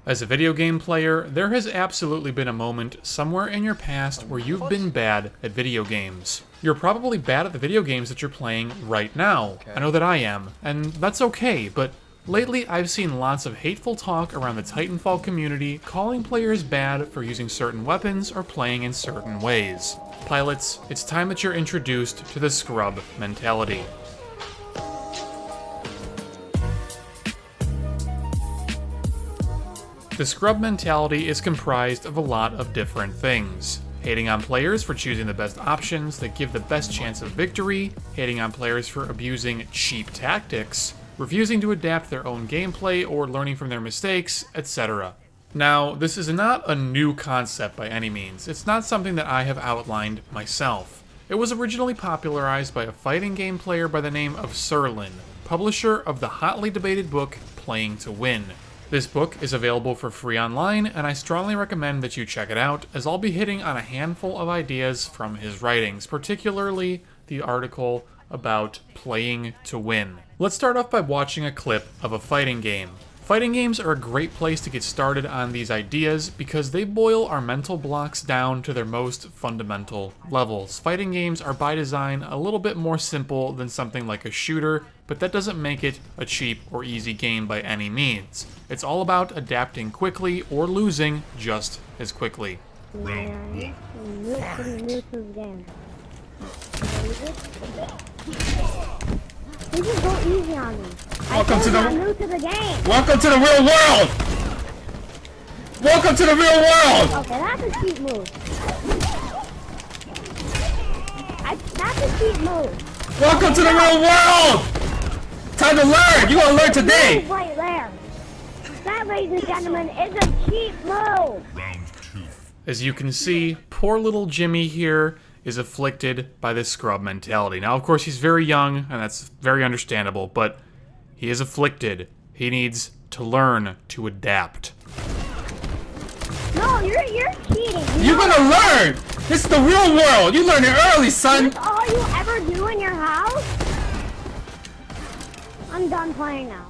As a video game player, there has absolutely been a moment somewhere in your past where you've been bad at video games. You're probably bad at the video games that you're playing right now. Okay. I know that I am, and that's okay, but lately I've seen lots of hateful talk around the Titanfall community calling players bad for using certain weapons or playing in certain ways. Pilots, it's time that you're introduced to the scrub mentality. The scrub mentality is comprised of a lot of different things. Hating on players for choosing the best options that give the best chance of victory, hating on players for abusing cheap tactics, refusing to adapt their own gameplay or learning from their mistakes, etc. Now, this is not a new concept by any means. It's not something that I have outlined myself. It was originally popularized by a fighting game player by the name of Serlin, publisher of the hotly debated book Playing to Win. This book is available for free online, and I strongly recommend that you check it out, as I'll be hitting on a handful of ideas from his writings, particularly the article about playing to win. Let's start off by watching a clip of a fighting game. Fighting games are a great place to get started on these ideas because they boil our mental blocks down to their most fundamental levels. Fighting games are by design a little bit more simple than something like a shooter, but that doesn't make it a cheap or easy game by any means. It's all about adapting quickly or losing just as quickly. You just go easy on me. I'm new to the game. Welcome to the real world! Welcome to the real world! Okay, that's a cheat move. That's a cheat move. Welcome to the real world! Time to learn! You gonna learn today! Move right there. That, ladies and gentlemen, is a cheat move. As you can see, poor little Jimmy here is afflicted by this scrub mentality. Now, of course, he's very young, and that's very understandable, but he is afflicted. He needs to learn to adapt. No, you're cheating. You're gonna learn! This is the real world! You learn it early, son! That's all you ever do in your house? I'm done playing now.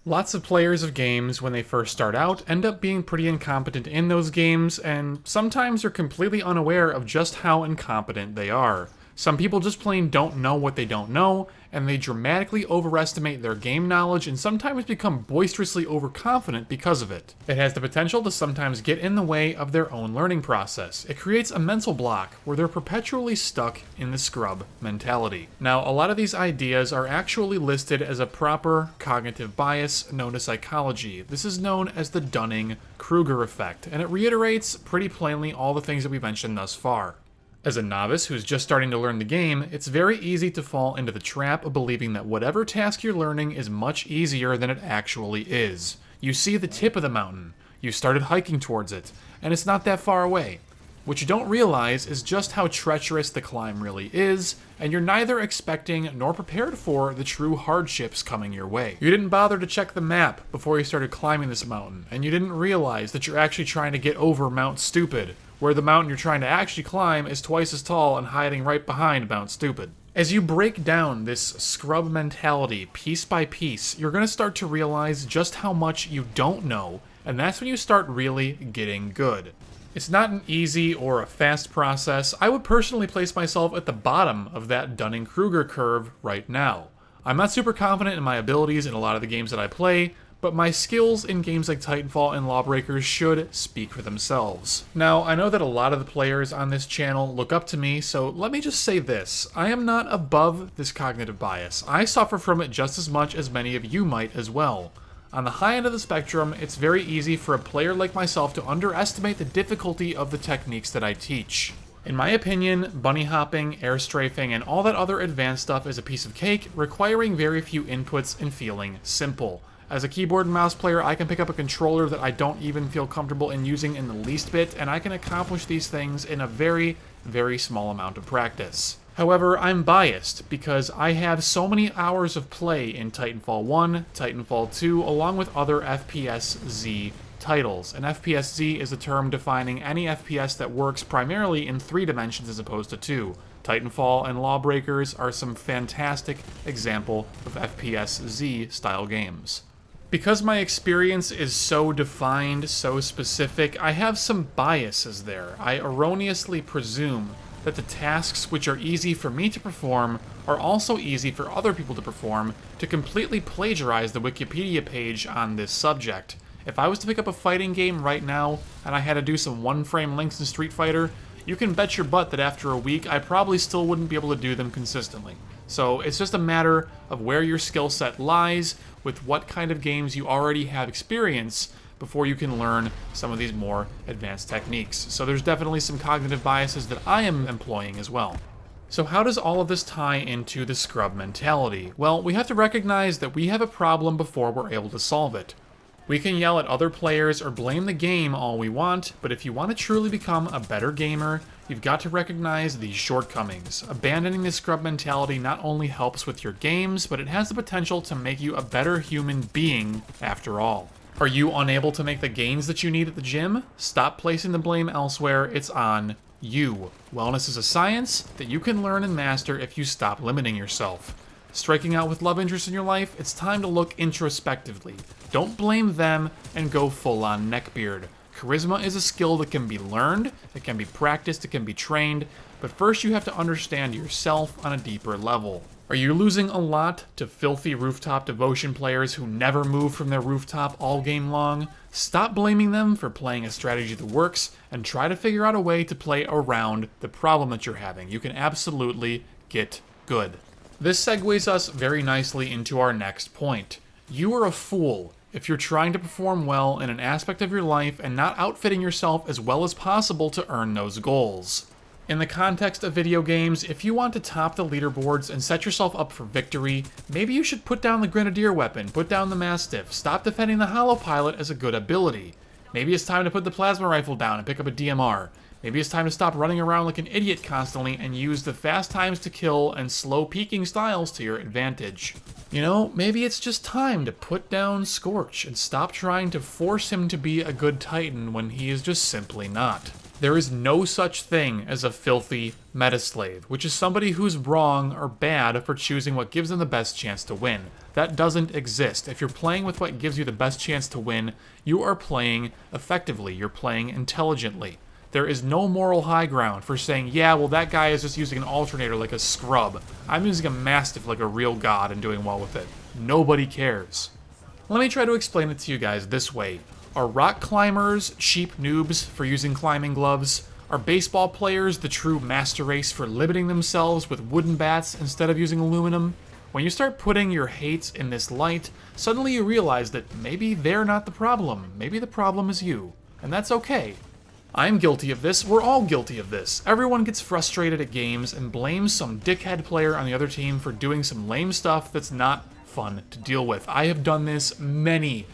Lots of players of games, when they first start out, end up being pretty incompetent in those games, and sometimes are completely unaware of just how incompetent they are. Some people just plain don't know what they don't know, and they dramatically overestimate their game knowledge and sometimes become boisterously overconfident because of it. It has the potential to sometimes get in the way of their own learning process. It creates a mental block where they're perpetually stuck in the scrub mentality. Now, a lot of these ideas are actually listed as a proper cognitive bias known as psychology. This is known as the Dunning-Kruger effect, and it reiterates pretty plainly all the things that we've mentioned thus far. As a novice who's just starting to learn the game, it's very easy to fall into the trap of believing that whatever task you're learning is much easier than it actually is. You see the tip of the mountain, you started hiking towards it, and it's not that far away. What you don't realize is just how treacherous the climb really is, and you're neither expecting nor prepared for the true hardships coming your way. You didn't bother to check the map before you started climbing this mountain, and you didn't realize that you're actually trying to get over Mount Stupid, where the mountain you're trying to actually climb is twice as tall and hiding right behind Mount Stupid. As you break down this scrub mentality piece by piece, you're going to start to realize just how much you don't know, and that's when you start really getting good. It's not an easy or a fast process. I would personally place myself at the bottom of that Dunning-Kruger curve right now. I'm not super confident in my abilities in a lot of the games that I play, but my skills in games like Titanfall and Lawbreakers should speak for themselves. Now, I know that a lot of the players on this channel look up to me, so let me just say this. I am not above this cognitive bias. I suffer from it just as much as many of you might as well. On the high end of the spectrum, it's very easy for a player like myself to underestimate the difficulty of the techniques that I teach. In my opinion, bunny hopping, air strafing, and all that other advanced stuff is a piece of cake, requiring very few inputs and feeling simple. As a keyboard and mouse player, I can pick up a controller that I don't even feel comfortable in using in the least bit, and I can accomplish these things in a very, very small amount of practice. However, I'm biased because I have so many hours of play in Titanfall 1, Titanfall 2, along with other FPS-Z titles. An FPS-Z is a term defining any FPS that works primarily in 3 dimensions as opposed to 2. Titanfall and Lawbreakers are some fantastic example of FPS-Z style games. Because my experience is so defined, so specific, I have some biases there. I erroneously presume that the tasks which are easy for me to perform are also easy for other people to perform, to completely plagiarize the Wikipedia page on this subject. If I was to pick up a fighting game right now, and I had to do some one-frame links in Street Fighter, you can bet your butt that after a week, I probably still wouldn't be able to do them consistently. So it's just a matter of where your skill set lies, with what kind of games you already have experience, before you can learn some of these more advanced techniques. So there's definitely some cognitive biases that I am employing as well. So how does all of this tie into the scrub mentality? Well, we have to recognize that we have a problem before we're able to solve it. We can yell at other players or blame the game all we want, but if you want to truly become a better gamer, you've got to recognize these shortcomings. Abandoning the scrub mentality not only helps with your games, but it has the potential to make you a better human being after all. Are you unable to make the gains that you need at the gym? Stop placing the blame elsewhere, it's on you. Wellness is a science that you can learn and master if you stop limiting yourself. Striking out with love interests in your life, it's time to look introspectively. Don't blame them and go full on neckbeard. Charisma is a skill that can be learned, it can be practiced, it can be trained, but first you have to understand yourself on a deeper level. Are you losing a lot to filthy rooftop devotion players who never move from their rooftop all game long? Stop blaming them for playing a strategy that works and try to figure out a way to play around the problem that you're having. You can absolutely get good. This segues us very nicely into our next point. You are a fool if you're trying to perform well in an aspect of your life and not outfitting yourself as well as possible to earn those goals. In the context of video games, if you want to top the leaderboards and set yourself up for victory, maybe you should put down the Grenadier weapon, put down the Mastiff, stop defending the Hollow Pilot as a good ability. Maybe it's time to put the Plasma Rifle down and pick up a DMR. Maybe it's time to stop running around like an idiot constantly and use the fast times to kill and slow peeking styles to your advantage. You know, maybe it's just time to put down Scorch and stop trying to force him to be a good Titan when he is just simply not. There is no such thing as a filthy metaslave, which is somebody who's wrong or bad for choosing what gives them the best chance to win. That doesn't exist. If you're playing with what gives you the best chance to win, you are playing effectively, you're playing intelligently. There is no moral high ground for saying, yeah, well, that guy is just using an alternator like a scrub. I'm using a Mastiff like a real god and doing well with it. Nobody cares. Let me try to explain it to you guys this way. Are rock climbers cheap noobs for using climbing gloves? Are baseball players the true master race for limiting themselves with wooden bats instead of using aluminum? When you start putting your hates in this light, suddenly you realize that maybe they're not the problem. Maybe the problem is you. And that's okay. I'm guilty of this, we're all guilty of this. Everyone gets frustrated at games and blames some dickhead player on the other team for doing some lame stuff that's not fun to deal with. I have done this many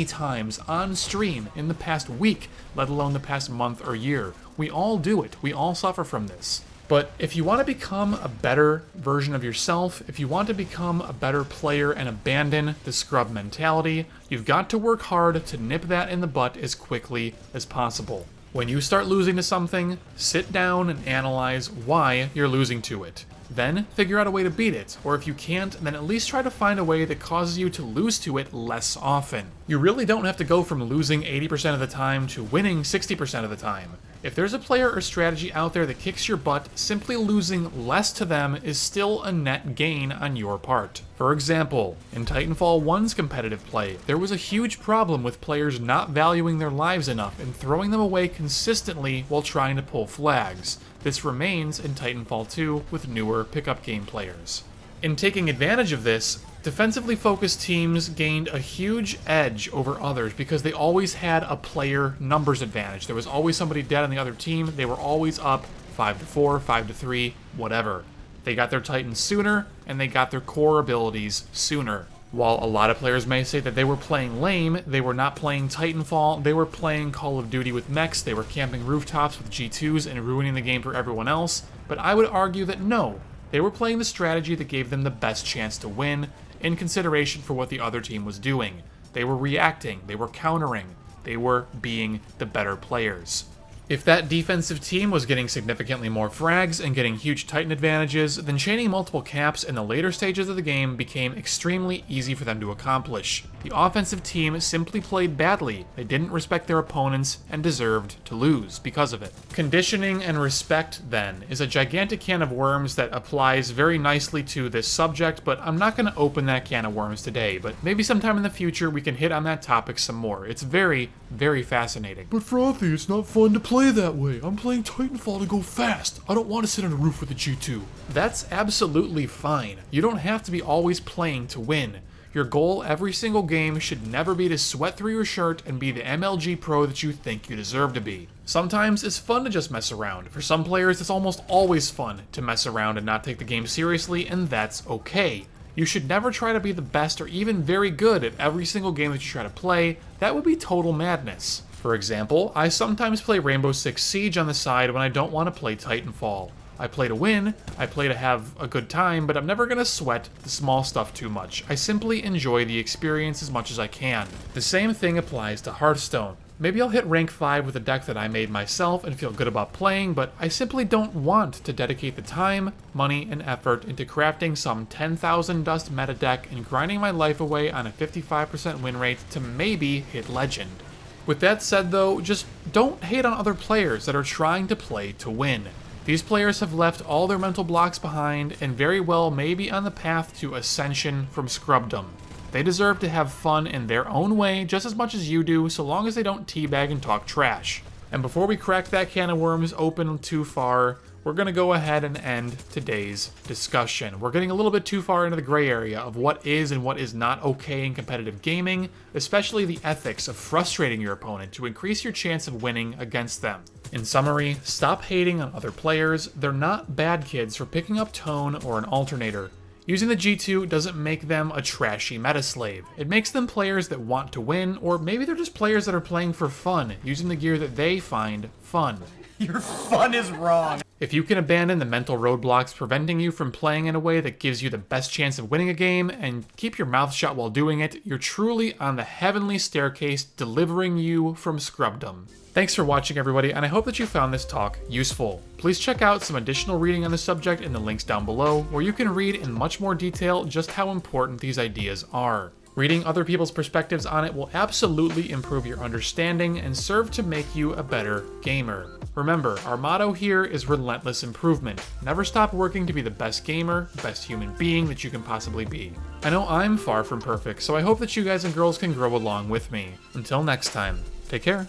times on stream in the past week, let alone the past month or year. We all do it, we all suffer from this. But if you want to become a better version of yourself, if you want to become a better player and abandon the scrub mentality, you've got to work hard to nip that in the butt as quickly as possible. When you start losing to something, sit down and analyze why you're losing to it. Then figure out a way to beat it, or if you can't, then at least try to find a way that causes you to lose to it less often. You really don't have to go from losing 80% of the time to winning 60% of the time. If there's a player or strategy out there that kicks your butt, simply losing less to them is still a net gain on your part. For example, in Titanfall 1's competitive play, there was a huge problem with players not valuing their lives enough and throwing them away consistently while trying to pull flags. This remains in Titanfall 2 with newer pickup game players. In taking advantage of this, defensively focused teams gained a huge edge over others because they always had a player numbers advantage. There was always somebody dead on the other team. They were always up 5-4, 5-3, whatever. They got their Titans sooner, and they got their core abilities sooner. While a lot of players may say that they were playing lame, they were not playing Titanfall, they were playing Call of Duty with mechs, they were camping rooftops with G2s and ruining the game for everyone else, but I would argue that no, they were playing the strategy that gave them the best chance to win, in consideration for what the other team was doing. They were reacting, they were countering, they were being the better players. If that defensive team was getting significantly more frags and getting huge Titan advantages, then chaining multiple caps in the later stages of the game became extremely easy for them to accomplish. The offensive team simply played badly, they didn't respect their opponents, and deserved to lose because of it. Conditioning and respect, then, is a gigantic can of worms that applies very nicely to this subject, but I'm not going to open that can of worms today, but maybe sometime in the future we can hit on that topic some more. It's very, very fascinating. But Frothy, it's not fun to play that way. I'm playing Titanfall to go fast. I don't want to sit on a roof with a G2. That's absolutely fine. You don't have to be always playing to win. Your goal every single game should never be to sweat through your shirt and be the MLG pro that you think you deserve to be. Sometimes it's fun to just mess around. For some players, it's almost always fun to mess around and not take the game seriously, and that's okay. You should never try to be the best or even very good at every single game that you try to play. That would be total madness. For example, I sometimes play Rainbow Six Siege on the side when I don't want to play Titanfall. I play to win, I play to have a good time, but I'm never going to sweat the small stuff too much. I simply enjoy the experience as much as I can. The same thing applies to Hearthstone. Maybe I'll hit rank 5 with a deck that I made myself and feel good about playing, but I simply don't want to dedicate the time, money, and effort into crafting some 10,000 dust meta deck and grinding my life away on a 55% win rate to maybe hit Legend. With that said though, just don't hate on other players that are trying to play to win. These players have left all their mental blocks behind and very well may be on the path to ascension from scrubdom. They deserve to have fun in their own way just as much as you do, so long as they don't teabag and talk trash. And before we crack that can of worms open too far, we're going to go ahead and end today's discussion. We're getting a little bit too far into the gray area of what is and what is not okay in competitive gaming, especially the ethics of frustrating your opponent to increase your chance of winning against them. In summary, stop hating on other players. They're not bad kids for picking up tone or an alternator. Using the G2 doesn't make them a trashy meta slave. It makes them players that want to win, or maybe they're just players that are playing for fun, using the gear that they find fun. Your fun is wrong. If you can abandon the mental roadblocks preventing you from playing in a way that gives you the best chance of winning a game and keep your mouth shut while doing it, you're truly on the heavenly staircase delivering you from scrubdom. Thanks for watching everybody, and I hope that you found this talk useful. Please check out some additional reading on the subject in the links down below, where you can read in much more detail just how important these ideas are. Reading other people's perspectives on it will absolutely improve your understanding and serve to make you a better gamer. Remember, our motto here is relentless improvement. Never stop working to be the best gamer, best human being that you can possibly be. I know I'm far from perfect, so I hope that you guys and girls can grow along with me. Until next time, take care.